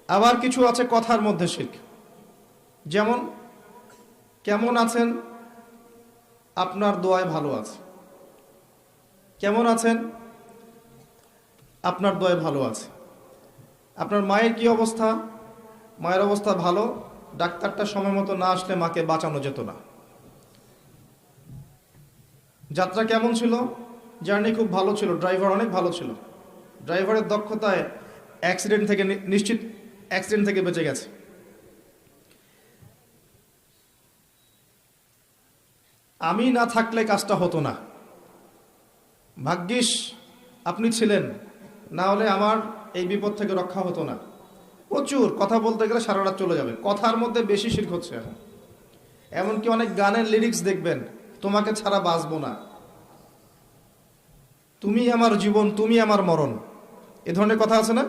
আবার কিছু আছে কথার মধ্যে শিরক। যেমন, কেমন আছেন, আপনার দোয়ায় ভালো আছে। কেমন আছেন, আপনার দোয়ায় ভালো আছে। আপনার মায়ের কি অবস্থা, মায়ের অবস্থা ভালো, ডাক্তারটা সময় মতো না আসলে মাকে বাঁচানো যেত না। যাত্রা কেমন ছিল, জার্নি খুব ভালো ছিল, ড্রাইভার অনেক ভালো ছিল, ড্রাইভারের দক্ষতায় অ্যাক্সিডেন্ট থেকে নিশ্চিত অ্যাক্সিডেন্ট থেকে বেঁচে গেছে। আমি না থাকলে কাজটা হতো না, ভাগ্যিস আপনি ছিলেন, না হলে আমার এই বিপদ থেকে রক্ষা হতো না। প্রচুর কথা বলতে গেলে সারা রাত চলে যাবে, কথার মধ্যে বেশি শিরক হচ্ছে এখন। এমনকি অনেক গানের লিরিক্স দেখবেন, তোমাকে ছাড়া বাঁচবো না, তুমি আমার জীবন, তুমি আমার মরণ, এ ধরনের কথা আছে না?